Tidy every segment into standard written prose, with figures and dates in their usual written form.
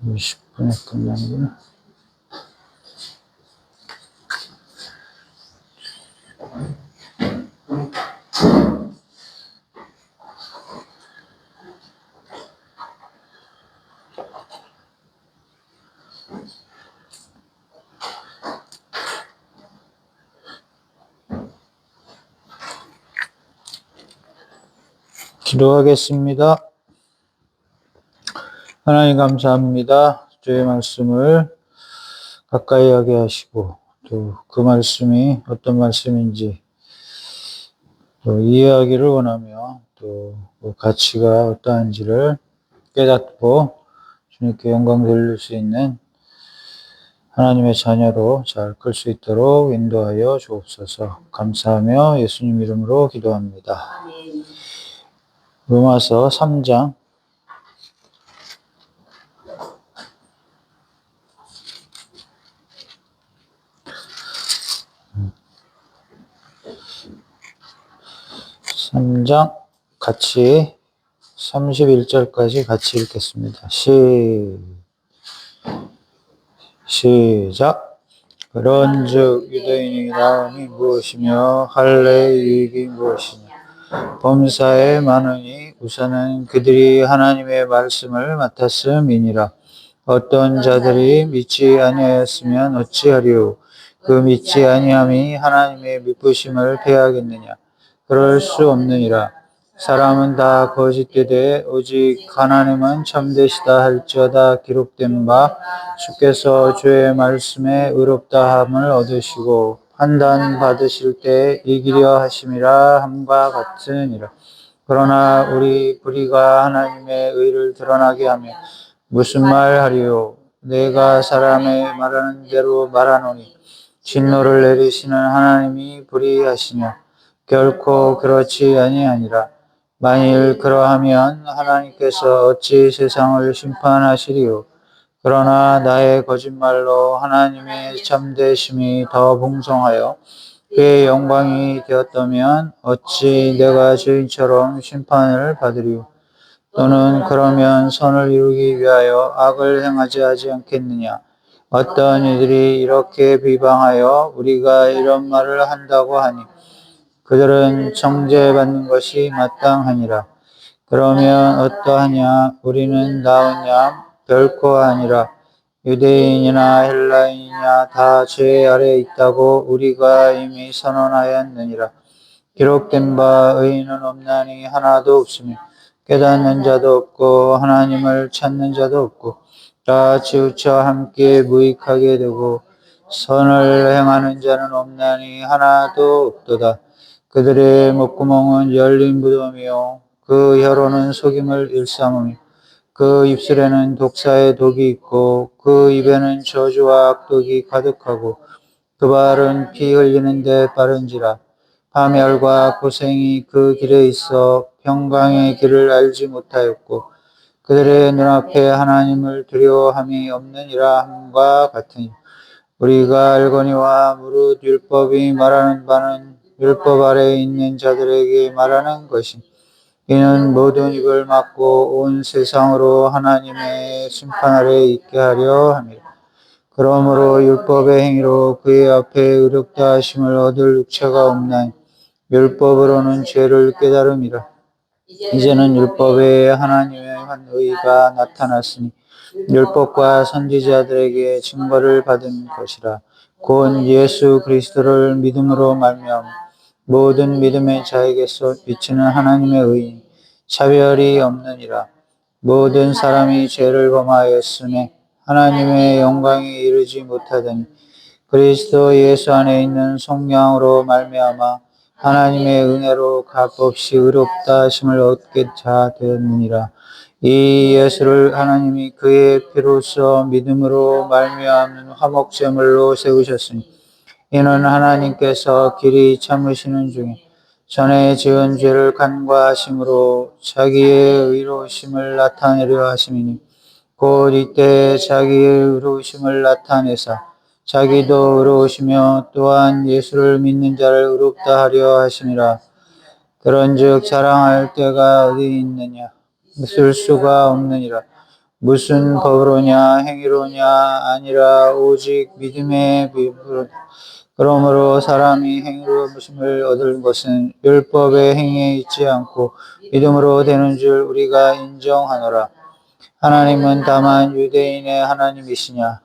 20분에 끝나는구나. 기도하겠습니다. 하나님 감사합니다. 주의 말씀을 가까이 하게 하시고 또 그 말씀이 어떤 말씀인지 또 이해하기를 원하며 또 그 가치가 어떠한지를 깨닫고 주님께 영광 돌릴 수 있는 하나님의 자녀로 잘 클 수 있도록 인도하여 주옵소서. 감사하며 예수님 이름으로 기도합니다. 로마서 3장 3장 같이 31절까지 같이 읽겠습니다. 시작. 그런즉 유대인이 나음이 무엇이며 할례의 유익이 무엇이냐. 범사에 많으니 우선은 그들이 하나님의 말씀을 맡았음이니라. 어떤 자들이 믿지 아니하였으면 어찌하리요. 그 믿지 아니함이 하나님의 믿으심을 패하겠느냐. 그럴 수 없느니라. 사람은 다 거짓되되 오직 하나님은 참되시다 할지어다. 기록된 바 주께서 주의 말씀에 의롭다함을 얻으시고 판단 받으실 때 이기려 하심이라 함과 같으니라. 그러나 우리 불의가 하나님의 의를 드러나게 하며 무슨 말 하리요. 내가 사람의 말하는 대로 말하노니 진노를 내리시는 하나님이 불의하시냐. 결코 그렇지 아니하니라. 만일 그러하면 하나님께서 어찌 세상을 심판하시리요. 그러나 나의 거짓말로 하나님의 참되심이 더 풍성하여 그의 영광이 되었다면 어찌 내가 죄인처럼 심판을 받으리요. 또는 그러면 선을 이루기 위하여 악을 행하지 하지 않겠느냐. 어떤 이들이 이렇게 비방하여 우리가 이런 말을 한다고 하니 그들은 정죄받는 것이 마땅하니라. 그러면 어떠하냐. 우리는 나으냐. 결코 아니라. 유대인이나 헬라인이나 다 죄 아래에 있다고 우리가 이미 선언하였느니라. 기록된 바 의인은 없나니 하나도 없으며 깨닫는 자도 없고 하나님을 찾는 자도 없고 다 치우쳐 함께 무익하게 되고 선을 행하는 자는 없나니 하나도 없도다. 그들의 목구멍은 열린 무덤이요 그 혀로는 속임을 일삼으며 그 입술에는 독사의 독이 있고 그 입에는 저주와 악독이 가득하고 그 발은 피 흘리는 데 빠른지라. 파멸과 고생이 그 길에 있어 평강의 길을 알지 못하였고 그들의 눈앞에 하나님을 두려워함이 없느니라 함과 같으니 우리가 알거니와 무릇 율법이 말하는 바는 율법 아래에 있는 자들에게 말하는 것이 이는 모든 입을 막고 온 세상으로 하나님의 심판 아래에 있게 하려 함이라. 그러므로 율법의 행위로 그의 앞에 의롭다 하심을 얻을 육체가 없나니 율법으로는 죄를 깨달음이라. 이제는 율법에 하나님의 한 의가 나타났으니 율법과 선지자들에게 증거를 받은 것이라. 곧 예수 그리스도를 믿음으로 말미암아 모든 믿음의 자에게서 비치는 하나님의 의인 차별이 없느니라. 모든 사람이 죄를 범하였으며 하나님의 영광에 이르지 못하더니 그리스도 예수 안에 있는 성령으로 말미암아 하나님의 은혜로 값없이 의롭다 하심을 얻게 자 되었느니라. 이 예수를 하나님이 그의 피로써 믿음으로 말미암는 화목제물로 세우셨으니 이는 하나님께서 길이 참으시는 중에 전에 지은 죄를 간과하심으로 자기의 의로우심을 나타내려 하심이니 곧 이때 자기의 의로우심을 나타내사 자기도 의로우시며 또한 예수를 믿는 자를 의롭다 하려 하심이라. 그런즉 자랑할 때가 어디 있느냐? 있을 수가 없느니라. 무슨 법으로냐 행위로냐 아니라 오직 믿음의 비로. 그러므로 사람이 행위로 무심을 얻을 것은 율법의 행위에 있지 않고 믿음으로 되는 줄 우리가 인정하노라. 하나님은 다만 유대인의 하나님이시냐?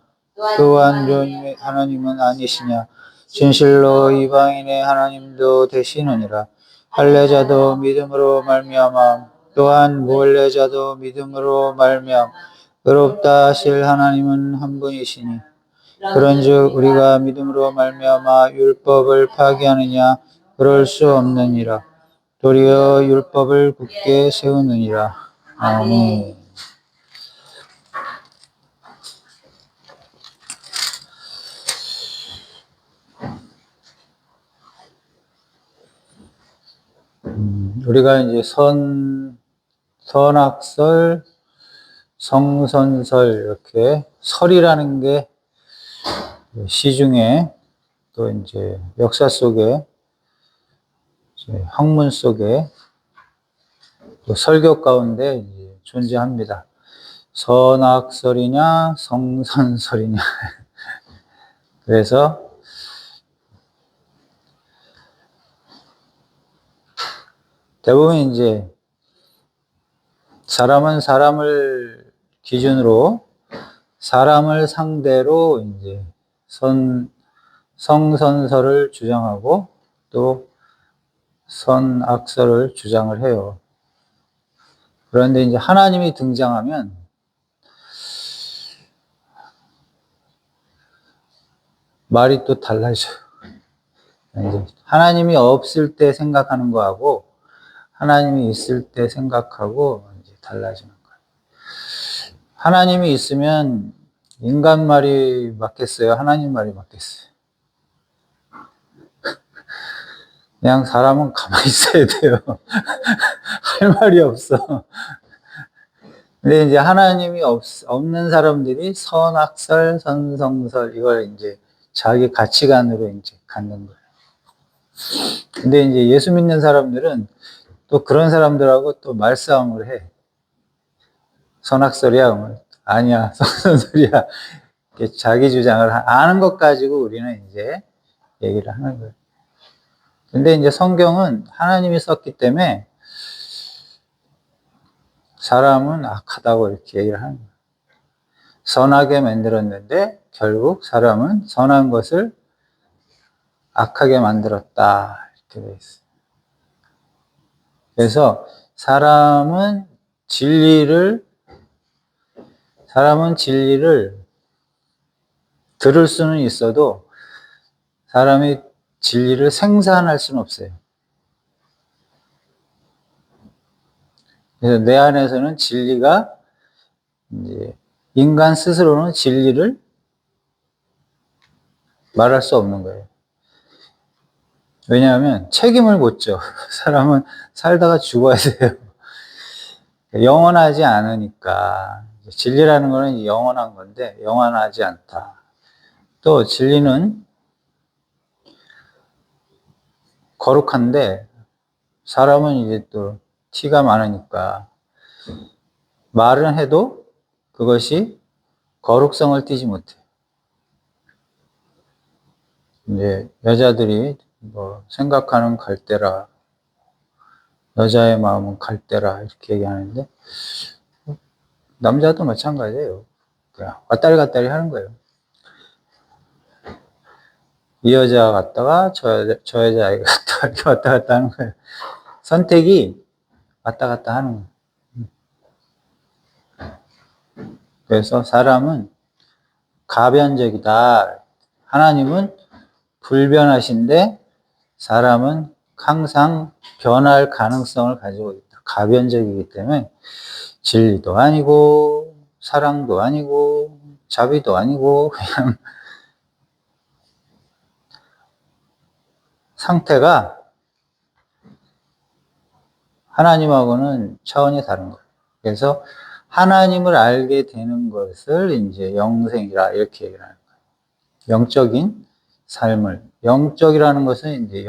또한 유대인의 하나님은 아니시냐? 진실로 이방인의 하나님도 되시느니라. 할례자도 믿음으로 말미암아 또한 무할례자도 믿음으로 말미암아 의롭다 하실 하나님은 한 분이시니 그런즉 우리가 믿음으로 말미암아 율법을 파기하느냐? 그럴 수 없느니라. 도리어 율법을 굳게 세우느니라. 아멘. 우리가 이제 선악설, 성선설 이렇게 설이라는 게 시중에 또 이제 역사 속에 이제 학문 속에 또 설교 가운데 이제 존재합니다. 선악설이냐 성선설이냐. 그래서 대부분 이제 사람은 사람을 기준으로 사람을 상대로 이제 성선설을 주장하고 또 선악설을 주장을 해요. 그런데 이제 하나님이 등장하면 말이 또 달라져요. 이제 하나님이 없을 때 생각하는 거하고 하나님이 있을 때 생각하고 이제 달라지는 거예요. 하나님이 있으면 인간 말이 맞겠어요? 하나님 말이 맞겠어요? 그냥 사람은 가만히 있어야 돼요. 할 말이 없어. 근데 이제 하나님이 없는 사람들이 선악설, 선성설, 이걸 이제 자기 가치관으로 이제 갖는 거예요. 근데 이제 예수 믿는 사람들은 또 그런 사람들하고 또 말싸움을 해. 선악설이야? 아니야. 선선설이야. 자기 주장을 아는 것 가지고 우리는 이제 얘기를 하는 거예요. 근데 이제 성경은 하나님이 썼기 때문에 사람은 악하다고 이렇게 얘기를 하는 거예요. 선하게 만들었는데 결국 사람은 선한 것을 악하게 만들었다. 이렇게 되어 있어요. 그래서 사람은 진리를 들을 수는 있어도 사람이 진리를 생산할 수는 없어요. 그래서 내 안에서는 진리가 이제 인간 스스로는 진리를 말할 수 없는 거예요. 왜냐하면 책임을 못 져. 사람은 살다가 죽어야 돼요. 영원하지 않으니까. 진리라는 거는 영원한 건데 영원하지 않다. 또 진리는 거룩한데 사람은 이제 또 티가 많으니까 말은 해도 그것이 거룩성을 띠지 못해. 이제 여자들이 뭐 생각하는 갈대라, 여자의 마음은 갈대라 이렇게 얘기하는데 남자도 마찬가지예요. 그냥 왔다리 갔다리 하는 거예요. 이 여자 갔다가 저 여자애가 갔다가 이렇게 왔다 갔다 하는 거예요. 선택이 왔다 갔다 하는 거예요. 그래서 사람은 가변적이다. 하나님은 불변하신데 사람은 항상 변할 가능성을 가지고 있다. 가변적이기 때문에 진리도 아니고 사랑도 아니고 자비도 아니고 그냥 상태가 하나님하고는 차원이 다른 거예요. 그래서 하나님을 알게 되는 것을 이제 영생이라 이렇게 얘기를 하는 거예요. 영적인 삶을. 영적이라는 것은 이제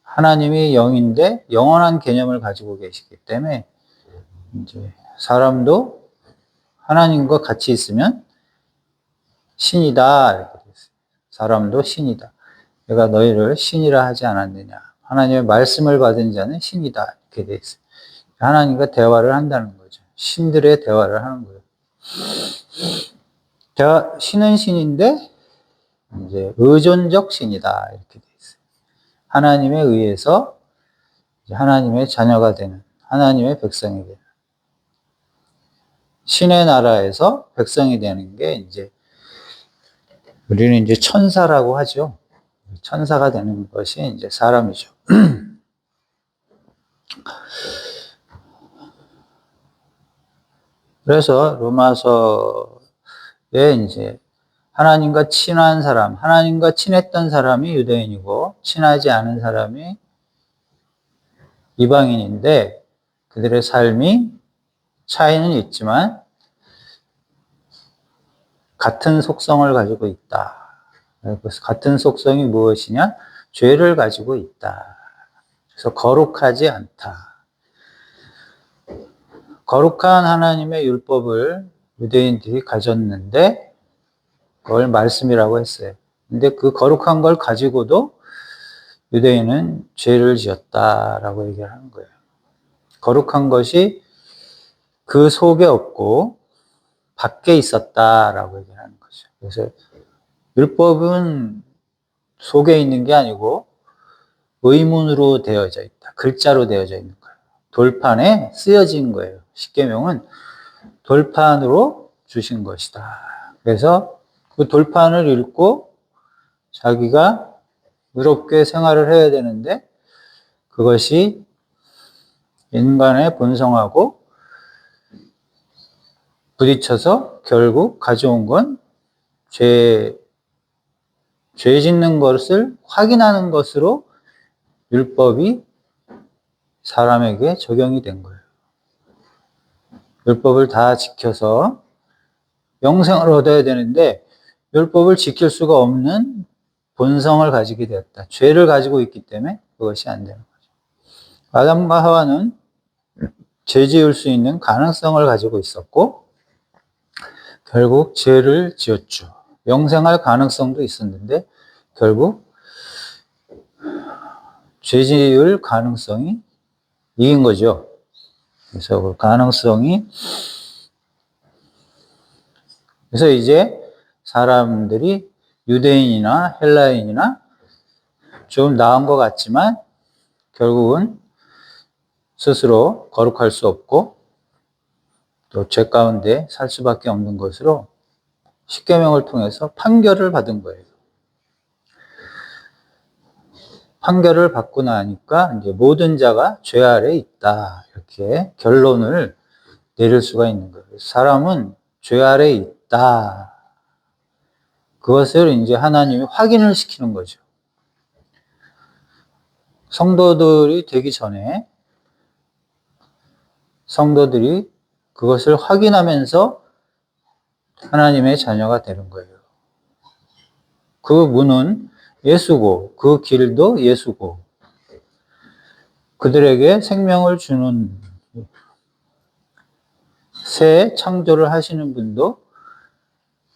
하나님이 영인데 영원한 개념을 가지고 계시기 때문에 이제 사람도 하나님과 같이 있으면 신이다. 이렇게 돼 있어요. 사람도 신이다. 내가 너희를 신이라 하지 않았느냐. 하나님의 말씀을 받은 자는 신이다. 이렇게 돼 있어요. 하나님과 대화를 한다는 거죠. 신들의 대화를 하는 거예요. 신은 신인데 이제 의존적 신이다. 이렇게 돼 있어요. 하나님에 의해서 하나님의 자녀가 되는 하나님의 백성이 되는 신의 나라에서 백성이 되는 게 이제 우리는 이제 천사라고 하죠. 천사가 되는 것이 이제 사람이죠. 그래서 로마서에 이제 하나님과 친한 사람, 하나님과 친했던 사람이 유대인이고 친하지 않은 사람이 이방인인데 그들의 삶이 차이는 있지만 같은 속성을 가지고 있다. 그래서 같은 속성이 무엇이냐? 죄를 가지고 있다. 그래서 거룩하지 않다. 거룩한 하나님의 율법을 유대인들이 가졌는데 그걸 말씀이라고 했어요. 근데 그 거룩한 걸 가지고도 유대인은 죄를 지었다라고 얘기를 하는 거예요. 거룩한 것이 그 속에 없고 밖에 있었다라고 얘기를 하는 거죠. 그래서 율법은 속에 있는 게 아니고 의문으로 되어져 있다. 글자로 되어져 있는 거예요. 돌판에 쓰여진 거예요. 십계명은 돌판으로 주신 것이다. 그래서 그 돌판을 읽고 자기가 의롭게 생활을 해야 되는데 그것이 인간의 본성하고 부딪혀서 결국 가져온 건 죄 짓는 것을 확인하는 것으로 율법이 사람에게 적용이 된 거예요. 율법을 다 지켜서 영생을 얻어야 되는데 율법을 지킬 수가 없는 본성을 가지게 되었다. 죄를 가지고 있기 때문에 그것이 안 되는 거죠. 아담과 하와는 죄 지을 수 있는 가능성을 가지고 있었고 결국 죄를 지었죠. 영생할 가능성도 있었는데 결국 죄 지을 가능성이 이긴 거죠. 그래서 그 가능성이 그래서 이제 사람들이 유대인이나 헬라인이나 좀 나은 것 같지만 결국은 스스로 거룩할 수 없고 또 죄 가운데 살 수밖에 없는 것으로 십계명을 통해서 판결을 받은 거예요. 판결을 받고 나니까 이제 모든 자가 죄 아래 있다 이렇게 결론을 내릴 수가 있는 거예요. 사람은 죄 아래 있다. 그것을 이제 하나님이 확인을 시키는 거죠. 성도들이 되기 전에 성도들이 그것을 확인하면서 하나님의 자녀가 되는 거예요. 그 문은 예수고 그 길도 예수고 그들에게 생명을 주는 새 창조를 하시는 분도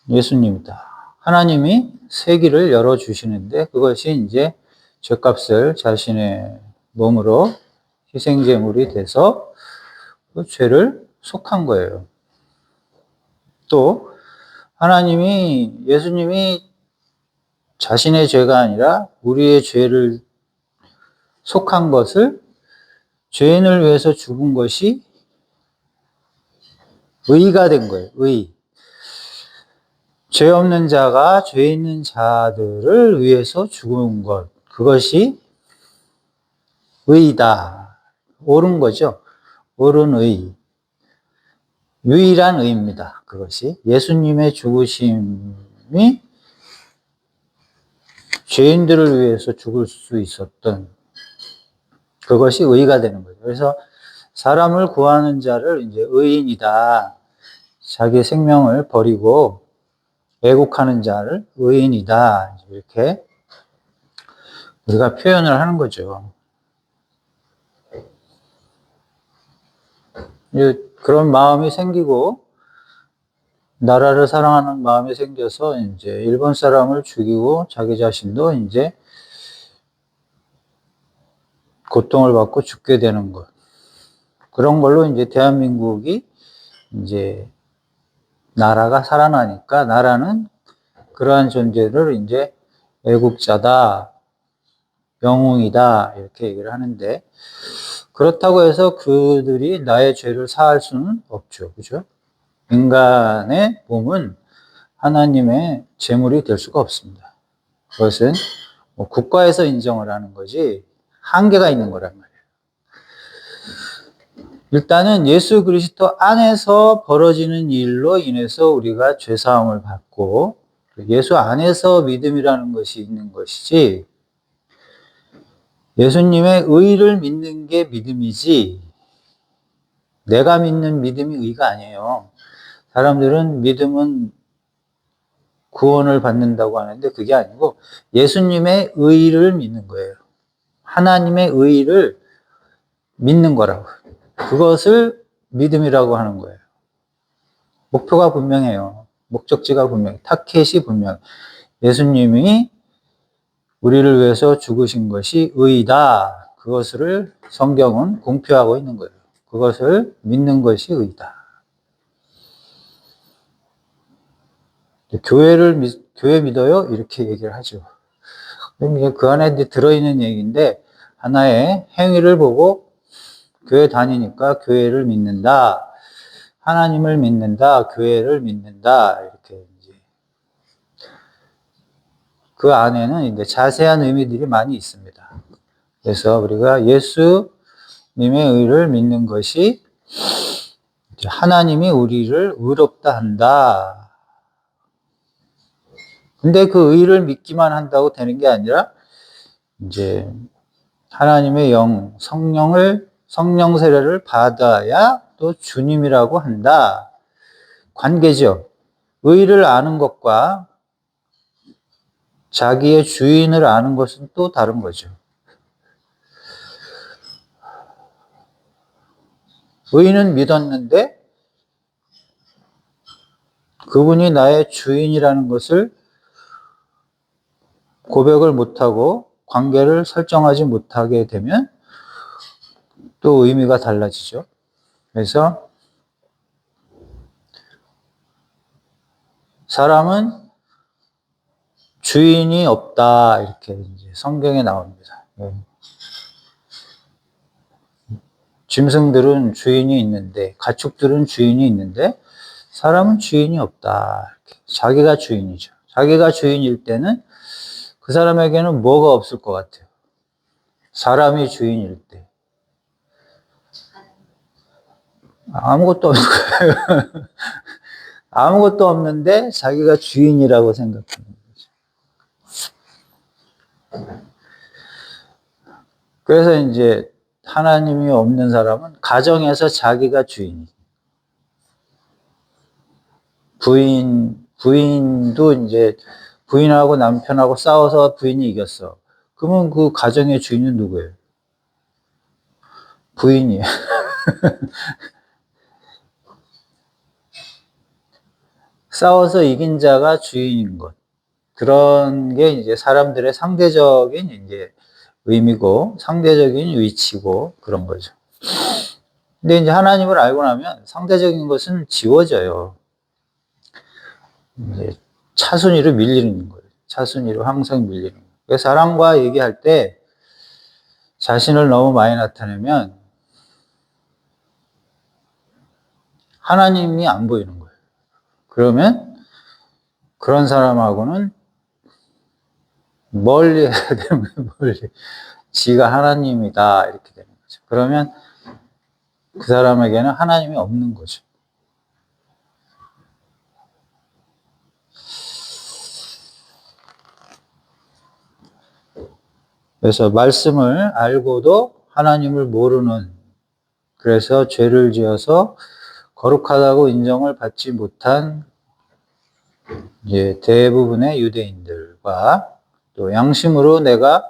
예수님이다. 하나님이 새 길을 열어주시는데 그것이 이제 죄값을 자신의 몸으로 희생제물이 돼서 그 죄를 속한 거예요. 또 예수님이 자신의 죄가 아니라 우리의 죄를 속한 것을 죄인을 위해서 죽은 것이 의가 된 거예요. 의. 죄 없는 자가 죄 있는 자들을 위해서 죽은 것. 그것이 의다. 옳은 거죠. 옳은 의. 유일한 의입니다. 그것이. 예수님의 죽으심이 죄인들을 위해서 죽을 수 있었던 그것이 의가 되는 거죠. 그래서 사람을 구하는 자를 이제 의인이다. 자기 생명을 버리고 애국하는 자를 의인이다. 이렇게 우리가 표현을 하는 거죠. 그런 마음이 생기고 나라를 사랑하는 마음이 생겨서 이제 일본 사람을 죽이고 자기 자신도 이제 고통을 받고 죽게 되는 것. 그런 걸로 이제 대한민국이 이제 나라가 살아나니까 나라는 그러한 존재를 이제 애국자다, 영웅이다 이렇게 얘기를 하는데 그렇다고 해서 그들이 나의 죄를 사할 수는 없죠. 그죠? 인간의 몸은 하나님의 제물이 될 수가 없습니다. 그것은 뭐 국가에서 인정을 하는 거지 한계가 있는 거란 말이에요. 일단은 예수 그리스도 안에서 벌어지는 일로 인해서 우리가 죄사함을 받고 예수 안에서 믿음이라는 것이 있는 것이지 예수님의 의를 믿는 게 믿음이지 내가 믿는 믿음이 의가 아니에요. 사람들은 믿음은 구원을 받는다고 하는데 그게 아니고 예수님의 의를 믿는 거예요. 하나님의 의를 믿는 거라고. 그것을 믿음이라고 하는 거예요. 목표가 분명해요. 목적지가 분명해. 타켓이 분명해. 예수님이 우리를 위해서 죽으신 것이 의이다. 그것을 성경은 공표하고 있는 거예요. 그것을 믿는 것이 의이다. 교회 믿어요? 이렇게 얘기를 하죠. 그 안에 들어있는 얘기인데, 하나의 행위를 보고 교회 다니니까 교회를 믿는다. 하나님을 믿는다. 교회를 믿는다. 이렇게 이제. 그 안에는 이제 자세한 의미들이 많이 있습니다. 그래서 우리가 예수님의 의를 믿는 것이 하나님이 우리를 의롭다 한다. 근데 그 의를 믿기만 한다고 되는 게 아니라 이제 하나님의 영, 성령 세례를 받아야 또 주님이라고 한다. 관계죠. 의를 아는 것과 자기의 주인을 아는 것은 또 다른 거죠. 의인은 믿었는데 그분이 나의 주인이라는 것을 고백을 못하고 관계를 설정하지 못하게 되면 또 의미가 달라지죠. 그래서 사람은 주인이 없다 이렇게 이제 성경에 나옵니다. 짐승들은 주인이 있는데 가축들은 주인이 있는데 사람은 주인이 없다. 이렇게. 자기가 주인이죠. 자기가 주인일 때는 그 사람에게는 뭐가 없을 것 같아요? 사람이 주인일 때. 아무것도 없는 거예요. 아무것도 없는데 자기가 주인이라고 생각하는 거죠. 그래서 이제 하나님이 없는 사람은 가정에서 자기가 주인이. 부인도 이제 부인하고 남편하고 싸워서 부인이 이겼어. 그러면 그 가정의 주인은 누구예요? 부인이에요. 싸워서 이긴 자가 주인인 것. 그런 게 이제 사람들의 상대적인 이제 의미고, 상대적인 위치고, 그런 거죠. 근데 이제 하나님을 알고 나면 상대적인 것은 지워져요. 이제 차순위로 밀리는 거예요. 차순위로 항상 밀리는 거예요. 그래서 사람과 얘기할 때 자신을 너무 많이 나타내면 하나님이 안 보이는 거예요. 그러면 그런 사람하고는 멀리 해야 되는 거예요. 멀리. 지가 하나님이다 이렇게 되는 거죠. 그러면 그 사람에게는 하나님이 없는 거죠. 그래서 말씀을 알고도 하나님을 모르는, 그래서 죄를 지어서 거룩하다고 인정을 받지 못한 이제 대부분의 유대인들과 또 양심으로 내가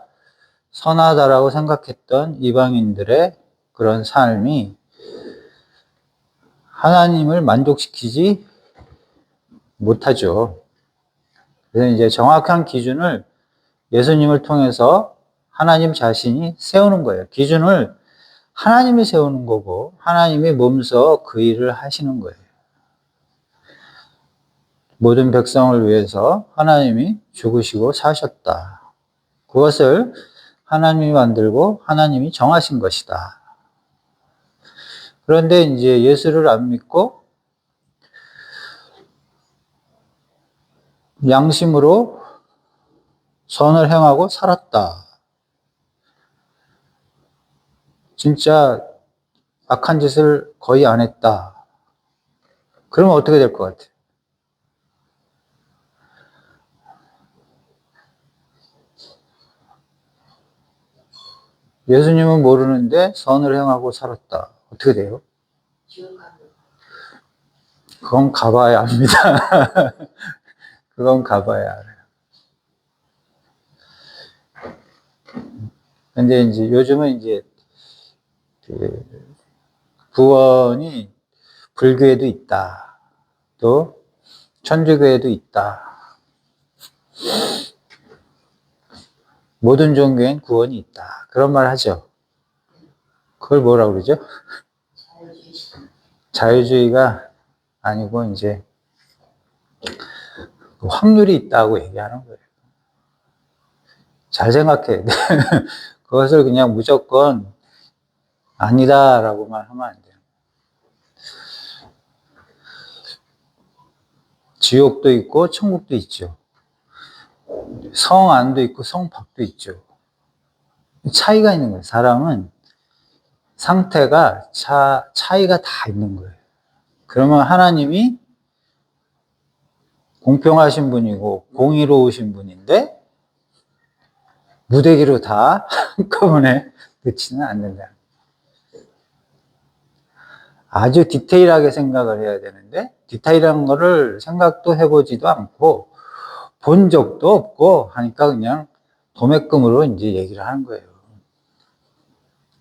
선하다라고 생각했던 이방인들의 그런 삶이 하나님을 만족시키지 못하죠. 그래서 이제 정확한 기준을 예수님을 통해서 하나님 자신이 세우는 거예요. 기준을 하나님이 세우는 거고 하나님이 몸소 그 일을 하시는 거예요. 모든 백성을 위해서 하나님이 죽으시고 사셨다. 그것을 하나님이 만들고 하나님이 정하신 것이다. 그런데 이제 예수를 안 믿고 양심으로 선을 행하고 살았다. 진짜 악한 짓을 거의 안 했다. 그러면 어떻게 될 것 같아요? 예수님은 모르는데 선을 행하고 살았다. 어떻게 돼요? 그건 가봐야 압니다. 그건 가봐야 알아요. 근데 이제 요즘은 이제 그 구원이 불교에도 있다. 또 천주교에도 있다. 모든 종교엔 구원이 있다. 그런 말 하죠. 그걸 뭐라고 그러죠? 자유주의가 아니고 이제 확률이 있다고 얘기하는 거예요. 잘 생각해야 돼. 그것을 그냥 무조건 아니다라고만 하면 안 돼요. 지옥도 있고 천국도 있죠. 성안도 있고 성밖도 있죠. 차이가 있는 거예요. 사람은 상태가 차이가 다 있는 거예요. 그러면 하나님이 공평하신 분이고 공의로우신 분인데 무대기로 다 한꺼번에 넣지는 않는다. 아주 디테일하게 생각을 해야 되는데 디테일한 거를 생각도 해보지도 않고 본 적도 없고 하니까 그냥 도매금으로 이제 얘기를 하는 거예요.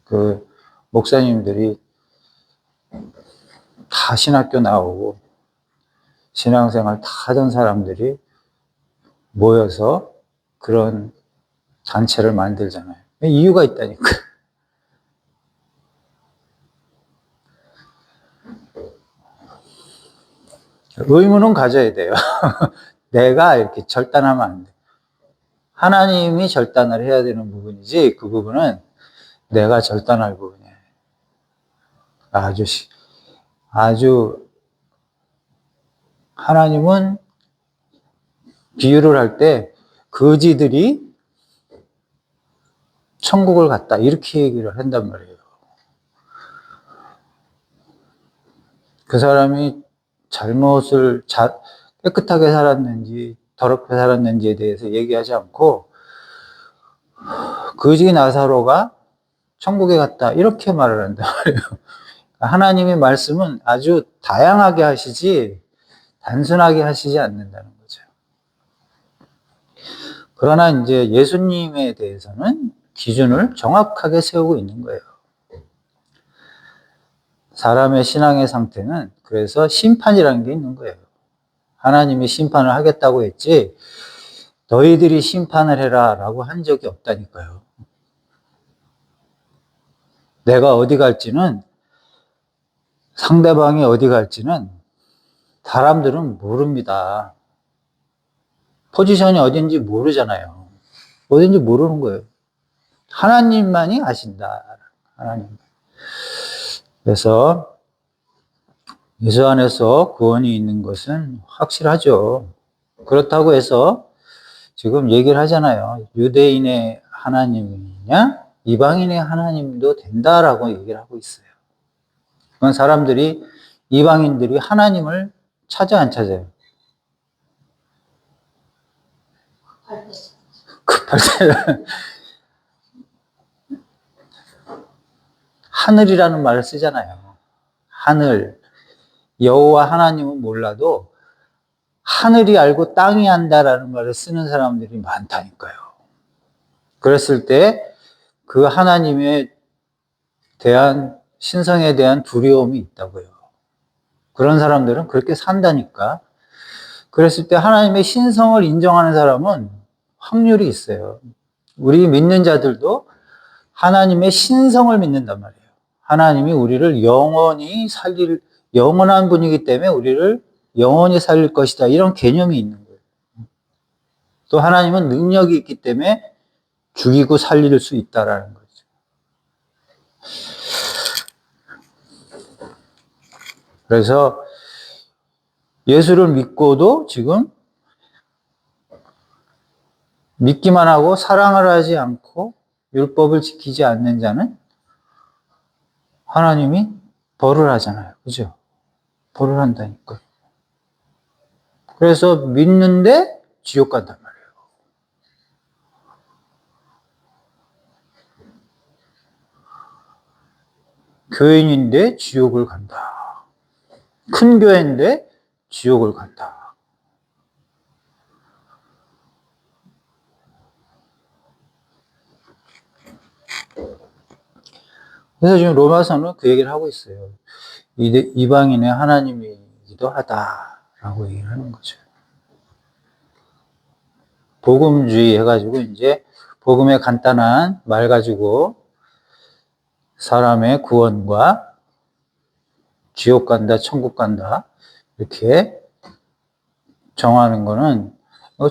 그 목사님들이 다 신학교 나오고 신앙생활 다 하던 사람들이 모여서 그런 단체를 만들잖아요. 이유가 있다니까. 의무는 가져야 돼요. 내가 이렇게 절단하면 안 돼. 하나님이 절단을 해야 되는 부분이지 그 부분은 내가 절단할 부분이에요. 아주 하나님은 비유를 할 때 거지들이 천국을 갔다 이렇게 얘기를 한단 말이에요. 그 사람이 깨끗하게 살았는지 더럽게 살았는지에 대해서 얘기하지 않고 거지 나사로가 천국에 갔다 이렇게 말을 한단 말이에요. 하나님의 말씀은 아주 다양하게 하시지 단순하게 하시지 않는다는 거죠. 그러나 이제 예수님에 대해서는 기준을 정확하게 세우고 있는 거예요. 사람의 신앙의 상태는 그래서 심판이라는 게 있는 거예요. 하나님이 심판을 하겠다고 했지 너희들이 심판을 해라 라고 한 적이 없다니까요. 내가 어디 갈지는 상대방이 어디 갈지는 사람들은 모릅니다. 포지션이 어딘지 모르잖아요. 어딘지 모르는 거예요. 하나님만이 아신다. 하나님. 그래서 예수 안에서 구원이 있는 것은 확실하죠. 그렇다고 해서 지금 얘기를 하잖아요. 유대인의 하나님이냐? 이방인의 하나님도 된다라고 얘기를 하고 있어요. 그건 사람들이, 이방인들이 하나님을 찾아 안 찾아요? 급할 때. 하늘이라는 말을 쓰잖아요. 하늘. 여호와 하나님은 몰라도 하늘이 알고 땅이 안다라는 말을 쓰는 사람들이 많다니까요. 그랬을 때 그 하나님에 대한, 신성에 대한 두려움이 있다고요. 그런 사람들은 그렇게 산다니까. 그랬을 때 하나님의 신성을 인정하는 사람은 확률이 있어요. 우리 믿는 자들도 하나님의 신성을 믿는단 말이에요. 하나님이 우리를 영원한 분이기 때문에 우리를 영원히 살릴 것이다. 이런 개념이 있는 거예요. 또 하나님은 능력이 있기 때문에 죽이고 살릴 수 있다라는 거죠. 그래서 예수를 믿고도 지금 믿기만 하고 사랑을 하지 않고 율법을 지키지 않는 자는 하나님이 벌을 하잖아요. 그죠? 벌을 한다니까. 그래서 믿는데 지옥 간단 말이에요. 교인인데 지옥을 간다. 큰 교회인데 지옥을 간다. 그래서 지금 로마서는 그 얘기를 하고 있어요. 이방인의 하나님이기도 하다라고 얘기를 하는 거죠. 복음주의 해가지고 이제 복음의 간단한 말 가지고 사람의 구원과 지옥 간다, 천국 간다 이렇게 정하는 거는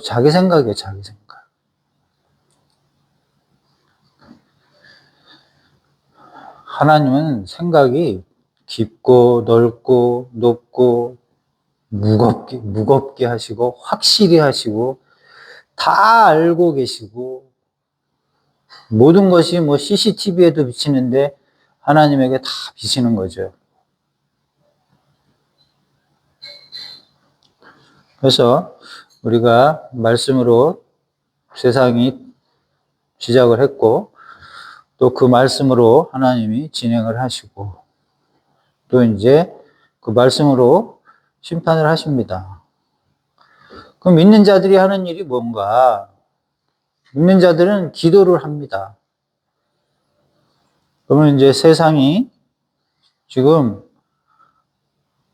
자기 생각이에요, 자기 생각. 하나님은 생각이 깊고 넓고 높고 무겁게 하시고 확실히 하시고 다 알고 계시고 모든 것이 뭐 CCTV에도 비치는데 하나님에게 다 비치는 거죠. 그래서 우리가 말씀으로 세상이 시작을 했고 또 그 말씀으로 하나님이 진행을 하시고 또 이제 그 말씀으로 심판을 하십니다. 그럼 믿는 자들이 하는 일이 뭔가? 믿는 자들은 기도를 합니다. 그러면 이제 세상이 지금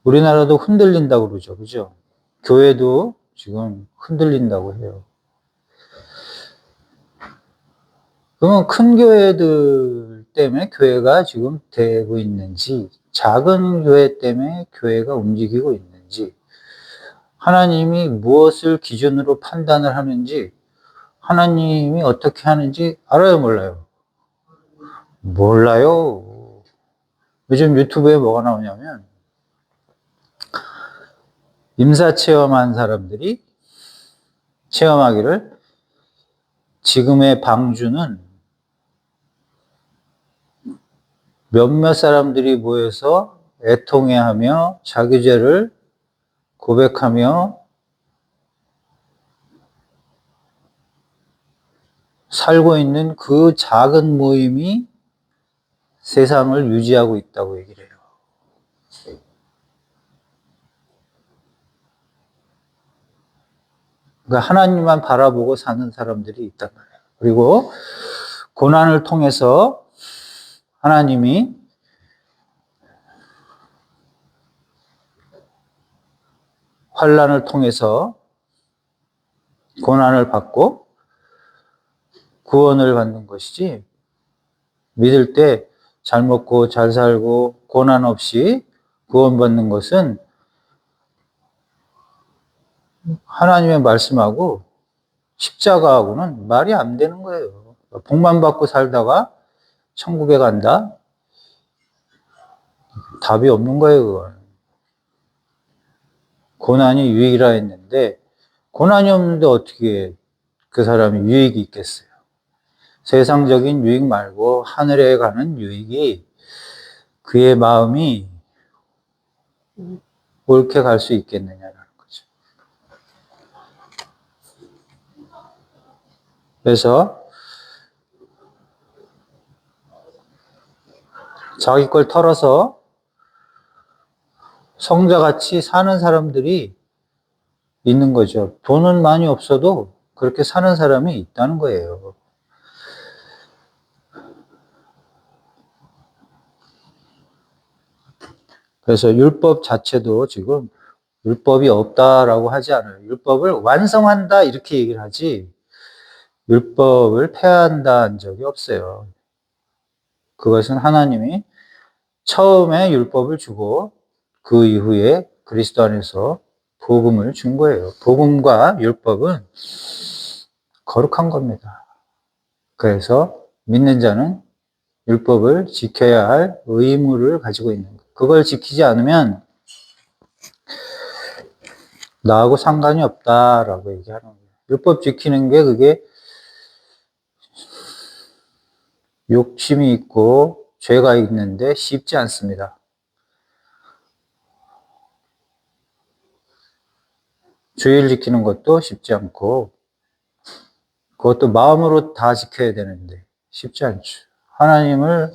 우리나라도 흔들린다고 그러죠. 그죠? 교회도 지금 흔들린다고 해요. 그러면 큰 교회들 때문에 교회가 지금 되고 있는지, 작은 교회 때문에 교회가 움직이고 있는지, 하나님이 무엇을 기준으로 판단을 하는지, 하나님이 어떻게 하는지 알아요, 몰라요? 몰라요. 요즘 유튜브에 뭐가 나오냐면, 임사 체험한 사람들이 체험하기를 지금의 방주는 몇몇 사람들이 모여서 애통해하며 자기 죄를 고백하며 살고 있는 그 작은 모임이 세상을 유지하고 있다고 얘기를 해요. 그러니까 하나님만 바라보고 사는 사람들이 있단 말이에요. 그리고 고난을 통해서 하나님이 환난을 통해서 고난을 받고 구원을 받는 것이지 믿을 때 잘 먹고 잘 살고 고난 없이 구원받는 것은 하나님의 말씀하고 십자가하고는 말이 안 되는 거예요. 복만 받고 살다가 천국에 간다? 답이 없는 거예요, 그건. 고난이 유익이라 했는데 고난이 없는데 어떻게 그 사람이 유익이 있겠어요? 세상적인 유익 말고 하늘에 가는 유익이 그의 마음이 옳게 갈 수 있겠느냐라는 거죠. 그래서 자기 걸 털어서 성자같이 사는 사람들이 있는 거죠. 돈은 많이 없어도 그렇게 사는 사람이 있다는 거예요. 그래서 율법 자체도 지금 율법이 없다라고 하지 않아요. 율법을 완성한다 이렇게 얘기를 하지 율법을 폐한다는 적이 없어요. 그것은 하나님이 처음에 율법을 주고 그 이후에 그리스도 안에서 복음을 준 거예요. 복음과 율법은 거룩한 겁니다. 그래서 믿는 자는 율법을 지켜야 할 의무를 가지고 있는 거예요. 그걸 지키지 않으면 나하고 상관이 없다라고 얘기하는 거예요. 율법 지키는 게 그게 욕심이 있고 죄가 있는데 쉽지 않습니다. 주일 지키는 것도 쉽지 않고 그것도 마음으로 다 지켜야 되는데 쉽지 않죠. 하나님을